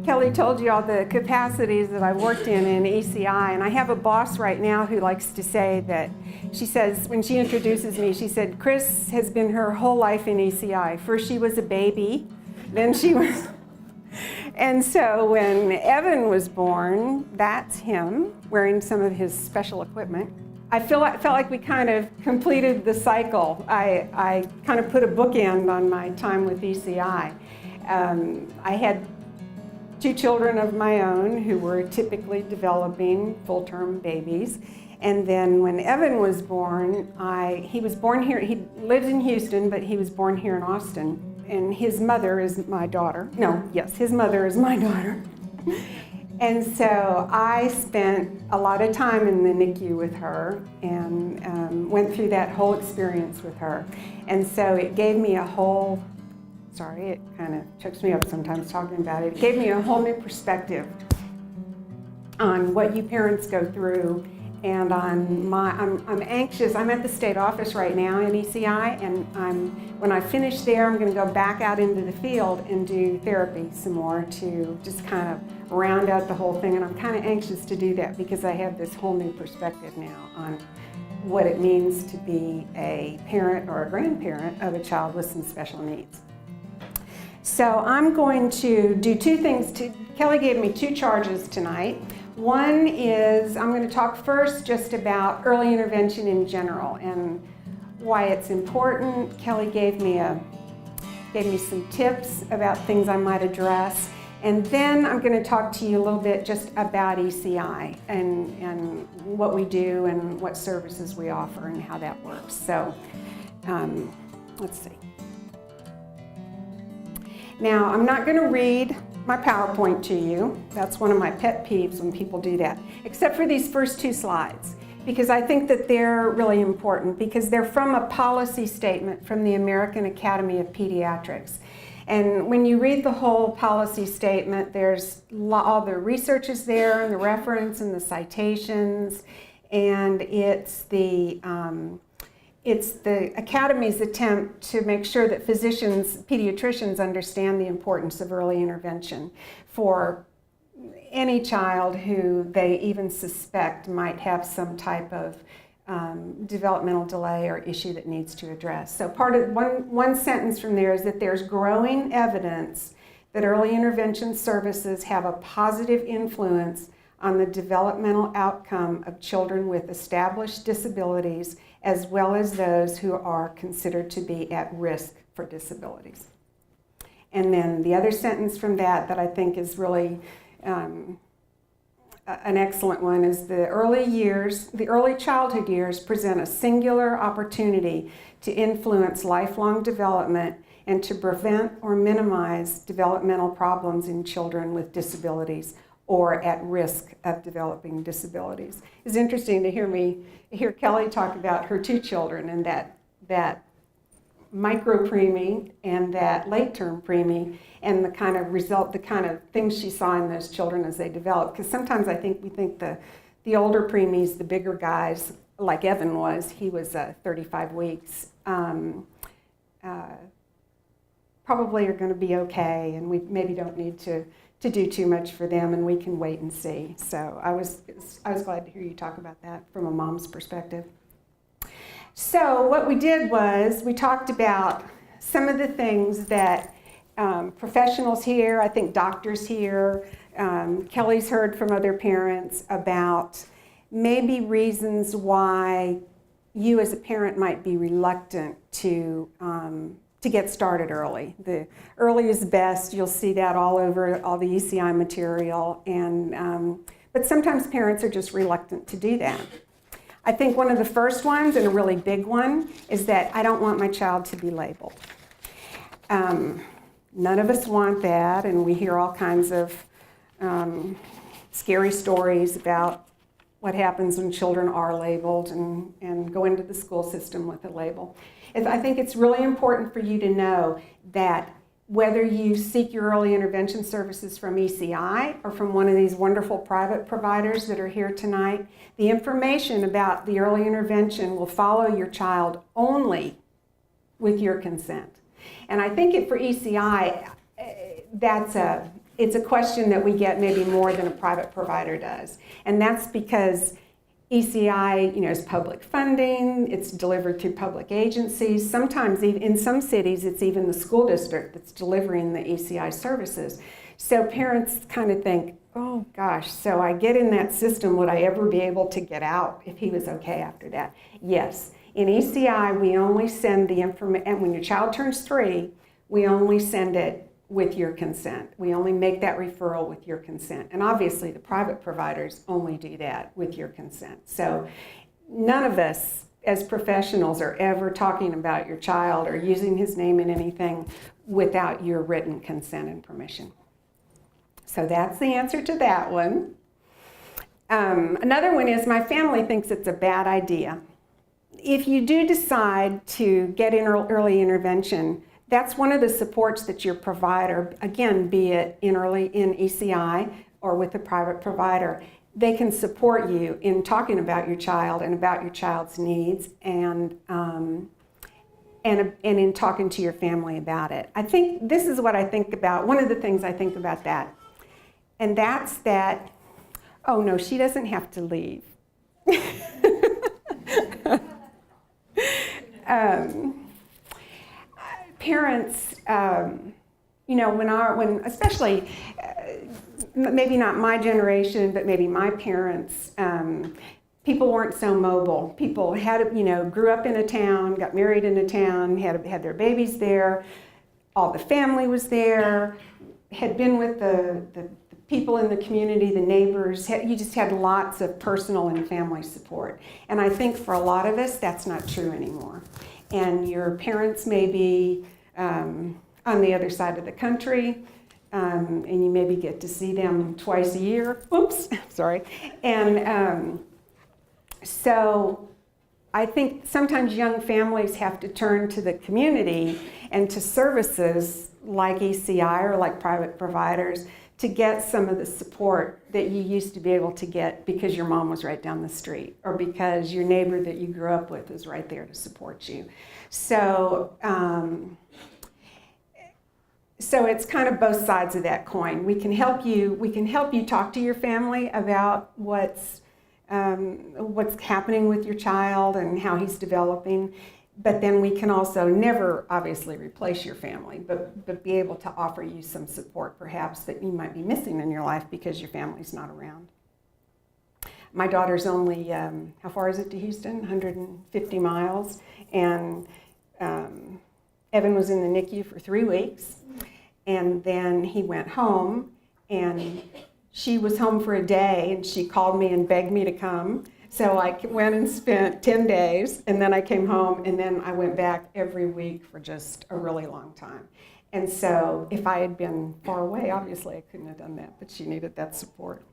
Kelly told you all the capacities that I worked in ECI, and I have a boss right now who likes to say that, she says, when she introduces me, she said, Chris has been her whole life in ECI. First she was a baby, then she was, and so when Evan was born, that's him wearing some of his special equipment. I felt like we kind of completed the cycle. I kind of put a bookend on my time with ECI. I had 2 children of my own who were typically developing full-term babies. And then when Evan was born, he was born here. He lives in Houston, but he was born here in Austin. And his mother is my daughter. His mother is my daughter. And so I spent a lot of time in the NICU with her and went through that whole experience with her. And so it gave me a whole, sorry, it kind of chokes me up sometimes talking about it. It gave me a whole new perspective on what you parents go through. And I'm anxious. I'm at the state office right now in ECI, and when I finish there, I'm going to go back out into the field and do therapy some more to just kind of round out the whole thing. And I'm kind of anxious to do that because I have this whole new perspective now on what it means to be a parent or a grandparent of a child with some special needs. So I'm going to do 2 things. Kelly gave me 2 charges tonight. One is I'm going to talk first just about early intervention in general and why it's important. Kelly gave me some tips about things I might address. And then I'm going to talk to you a little bit just about ECI and what we do and what services we offer and how that works. So let's see. Now, I'm not going to read my PowerPoint to you. That's one of my pet peeves when people do that, except for these first 2 slides, because I think that they're really important because they're from a policy statement from the American Academy of Pediatrics. And when you read the whole policy statement, there's all the research is there and the reference and the citations, and it's the Academy's attempt to make sure that physicians, pediatricians understand the importance of early intervention for any child who they even suspect might have some type of developmental delay or issue that needs to address. So part of one sentence from there is that there's growing evidence that early intervention services have a positive influence on the developmental outcome of children with established disabilities as well as those who are considered to be at risk for disabilities. And then the other sentence from that I think is really an excellent one is the early childhood years present a singular opportunity to influence lifelong development and to prevent or minimize developmental problems in children with disabilities or at risk of developing disabilities. It's interesting to hear Kelly talk about her 2 children and that micro-preemie and that late-term preemie and the kind of things she saw in those children as they developed. Because sometimes I think we think the older preemies, the bigger guys, like Evan was, he was 35 weeks, probably are going to be okay, and we maybe don't need to do too much for them, and we can wait and see. So I was glad to hear you talk about that from a mom's perspective. So what we did was we talked about some of the things that professionals here, I think doctors here, Kelly's heard from other parents about maybe reasons why you as a parent might be reluctant to get started early. The early is best. You'll see that all over all the ECI material, but sometimes parents are just reluctant to do that. I think one of the first ones, and a really big one, is that I don't want my child to be labeled. None of us want that, and we hear all kinds of scary stories about what happens when children are labeled and go into the school system with a label. I think it's really important for you to know that whether you seek your early intervention services from ECI or from one of these wonderful private providers that are here tonight, the information about the early intervention will follow your child only with your consent. And I think for ECI, it's a question that we get maybe more than a private provider does. And that's because ECI, is public funding, it's delivered through public agencies. Sometimes, even in some cities, it's even the school district that's delivering the ECI services. So parents kind of think, oh gosh, so I get in that system, would I ever be able to get out if he was okay after that? Yes. In ECI, we only send the information, and when your child turns 3, we only send it with your consent. We only make that referral with your consent. And obviously the private providers only do that with your consent. So none of us as professionals are ever talking about your child or using his name in anything without your written consent and permission. So that's the answer to that one. Another one is my family thinks it's a bad idea. If you do decide to get in early intervention, that's one of the supports that your provider, again, be it in ECI or with a private provider, they can support you in talking about your child and about your child's needs and in talking to your family about it. I think this is what I think about, one of the things I think about that, and that's that, oh no, she doesn't have to leave. Parents, when especially, maybe not my generation, but maybe my parents, people weren't so mobile. People grew up in a town, got married in a town, had their babies there, all the family was there, had been with the people in the community, the neighbors. You just had lots of personal and family support. And I think for a lot of us, that's not true anymore. And your parents may be on the other side of the country, and you maybe get to see them twice a year. Oops, sorry. And so I think sometimes young families have to turn to the community and to services like ECI or like private providers to get some of the support that you used to be able to get because your mom was right down the street or because your neighbor that you grew up with was right there to support you. So, so it's kind of both sides of that coin. We can help you talk to your family about what's happening with your child and how he's developing. But then we can also never obviously replace your family, but be able to offer you some support perhaps that you might be missing in your life because your family's not around. My daughter's only, how far is it to Houston? 150 miles. And Evan was in the NICU for 3 weeks. And then he went home and she was home for a day and she called me and begged me to come. So I went and spent 10 days, and then I came home, and then I went back every week for just a really long time. And so if I had been far away, obviously I couldn't have done that, but she needed that support.